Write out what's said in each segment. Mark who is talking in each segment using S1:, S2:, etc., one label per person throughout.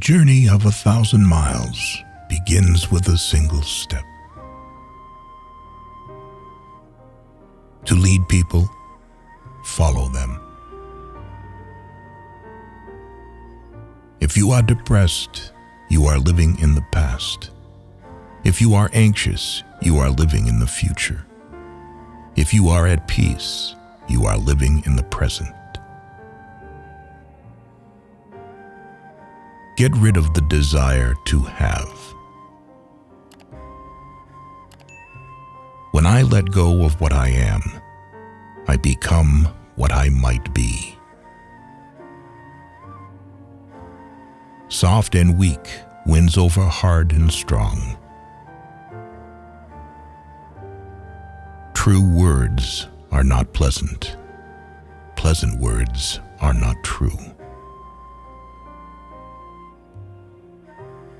S1: journey of 1,000 miles begins with a single step. To lead people, follow them. If you are depressed, you are living in the past. If you are anxious, you are living in the future. If you are at peace, you are living in the present. Get rid of the desire to have. When I let go of what I am, I become what I might be. Soft and weak wins over hard and strong. True words are not pleasant. Pleasant words are not true.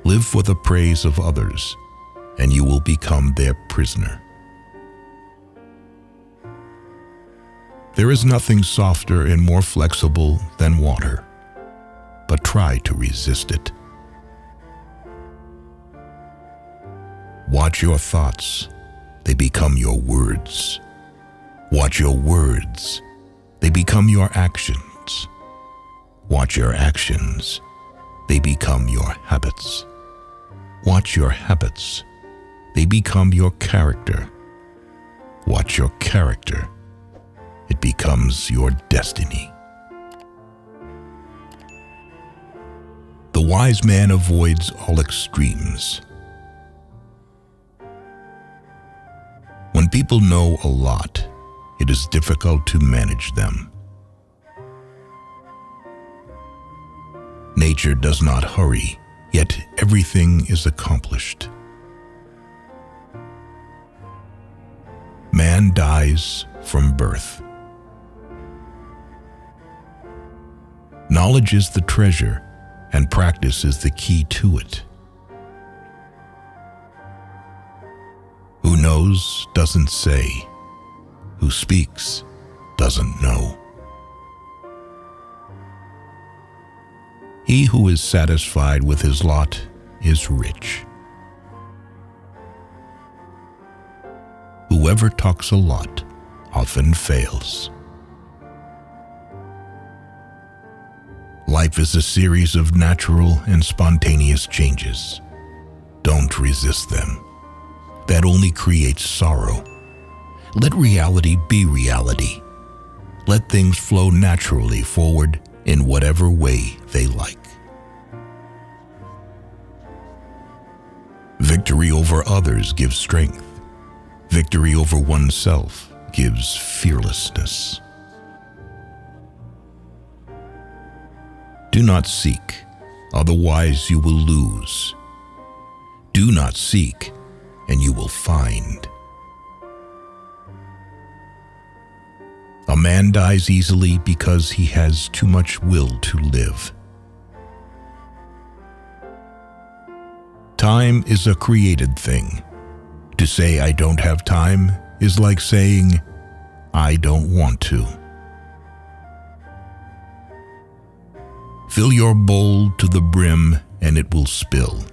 S1: Live for the praise of others, and you will become their prisoner. There is nothing softer and more flexible than water, but try to resist it. Watch your thoughts, they become your words. Watch your words, they become your actions. Watch your actions, they become your habits. Watch your habits, they become your character. Watch your character, it becomes your destiny. The wise man avoids all extremes. When people know a lot, it is difficult to manage them. Nature does not hurry, yet everything is accomplished. Man dies from birth. Knowledge is the treasure, and practice is the key to it. Who knows doesn't say. Who speaks doesn't know. He who is satisfied with his lot is rich. Whoever talks a lot often fails. Life is a series of natural and spontaneous changes. Don't resist them. That only creates sorrow. Let reality be reality. Let things flow naturally forward in whatever way they like. Victory over others gives strength. Victory over oneself gives fearlessness. Do not seek, otherwise you will lose. Do not seek, and you will find. A man dies easily because he has too much will to live. Time is a created thing. To say I don't have time is like saying I don't want to. Fill your bowl to the brim and it will spill.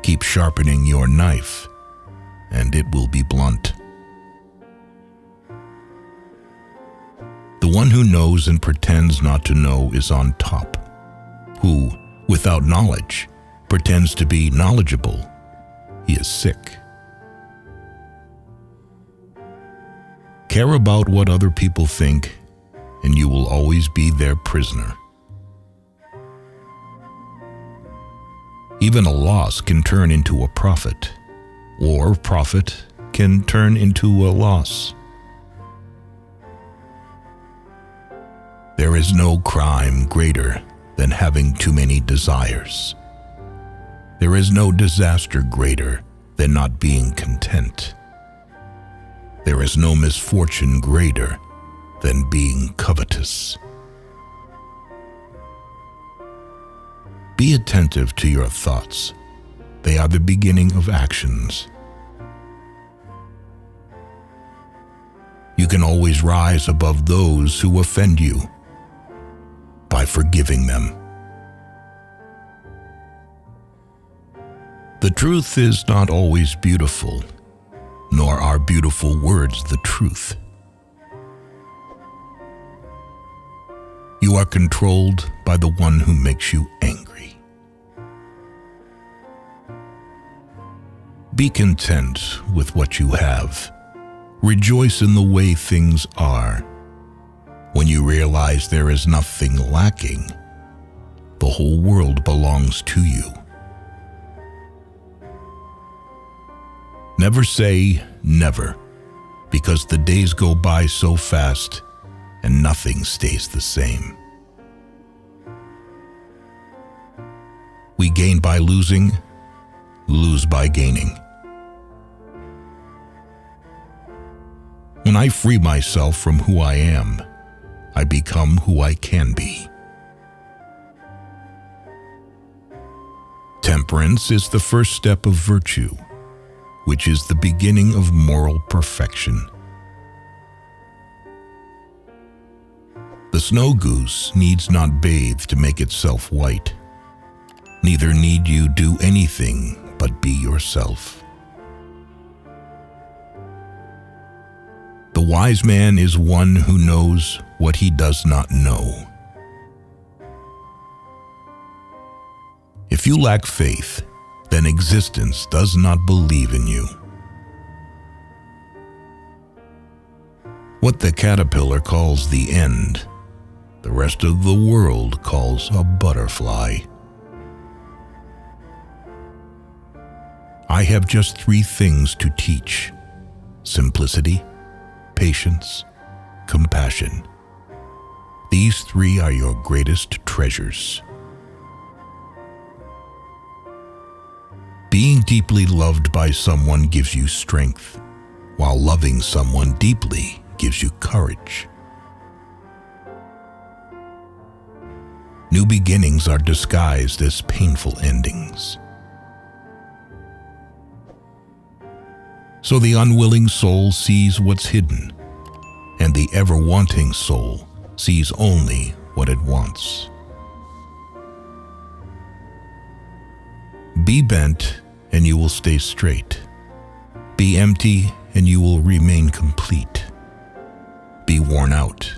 S1: Keep sharpening your knife and it will be blunt. The one who knows and pretends not to know is on top. Who, without knowledge, pretends to be knowledgeable, he is sick. Care about what other people think, and you will always be their prisoner. Even a loss can turn into a profit, or profit can turn into a loss. There is no crime greater than having too many desires. There is no disaster greater than not being content. There is no misfortune greater than being covetous. Be attentive to your thoughts. They are the beginning of actions. You can always rise above those who offend you by forgiving them. The truth is not always beautiful, nor are beautiful words the truth. You are controlled by the one who makes you angry. Be content with what you have. Rejoice in the way things are. When you realize there is nothing lacking, the whole world belongs to you. Never say never, because the days go by so fast and nothing stays the same. We gain by losing, lose by gaining. When I free myself from who I am, I become who I can be. Temperance is the first step of virtue, which is the beginning of moral perfection. The snow goose needs not bathe to make itself white. Neither need you do anything but be yourself. The wise man is one who knows what he does not know. If you lack faith, then existence does not believe in you. What the caterpillar calls the end, the rest of the world calls a butterfly. I have just 3 things to teach: simplicity, patience, compassion. These 3 are your greatest treasures. Being deeply loved by someone gives you strength, while loving someone deeply gives you courage. New beginnings are disguised as painful endings. So the unwilling soul sees what's hidden, and the ever-wanting soul sees only what it wants. Be bent, and you will stay straight. Be empty, and you will remain complete. Be worn out,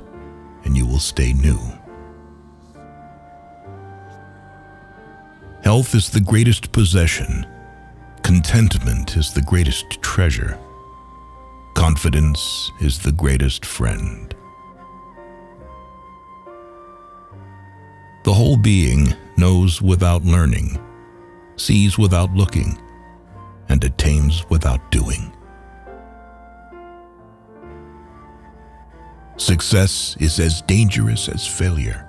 S1: and you will stay new. Health is the greatest possession. Contentment is the greatest treasure. Confidence is the greatest friend. The whole being knows without learning, sees without looking, and attains without doing. Success is as dangerous as failure.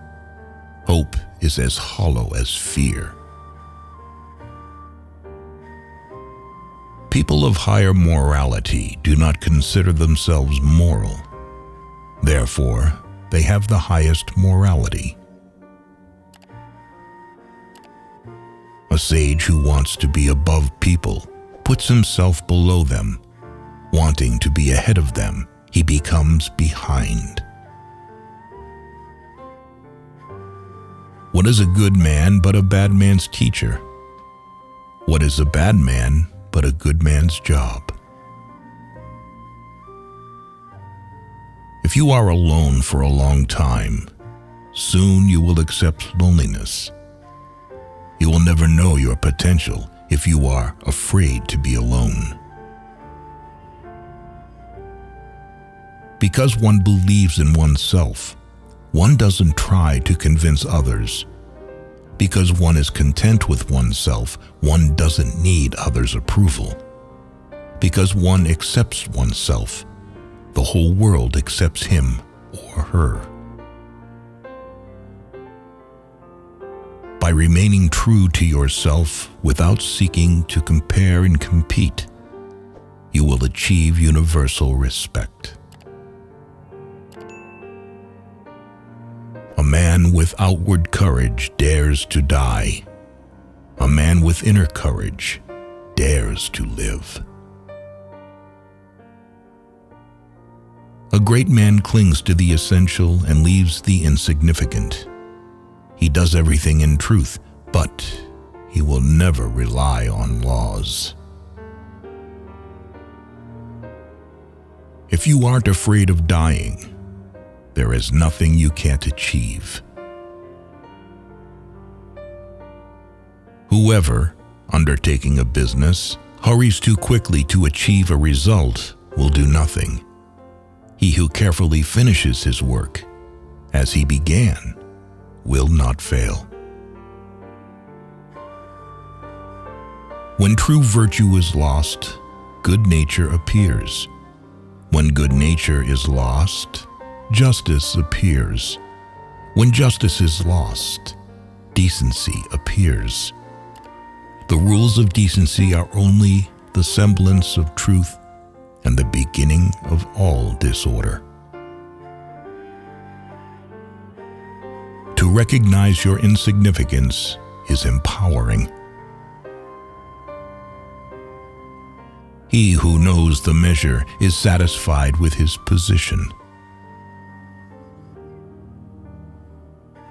S1: Hope is as hollow as fear. People of higher morality do not consider themselves moral. Therefore, they have the highest morality. A sage who wants to be above people puts himself below them. Wanting to be ahead of them, he becomes behind. What is a good man but a bad man's teacher? What is a bad man but a good man's job? If you are alone for a long time, soon you will accept loneliness. You will never know your potential if you are afraid to be alone. Because one believes in oneself, one doesn't try to convince others. Because one is content with oneself, one doesn't need others' approval. Because one accepts oneself, the whole world accepts him or her. By remaining true to yourself without seeking to compare and compete, you will achieve universal respect. A man with outward courage dares to die. A man with inner courage dares to live. A great man clings to the essential and leaves the insignificant. He does everything in truth, but he will never rely on laws. If you aren't afraid of dying, there is nothing you can't achieve. Whoever, undertaking a business, hurries too quickly to achieve a result will do nothing. He who carefully finishes his work, as he began, will not fail. When true virtue is lost, good nature appears. When good nature is lost, justice appears. When justice is lost, decency appears. The rules of decency are only the semblance of truth and the beginning of all disorder. To recognize your insignificance is empowering. He who knows the measure is satisfied with his position.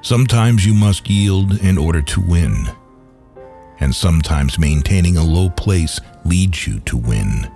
S1: Sometimes you must yield in order to win, and sometimes maintaining a low place leads you to win.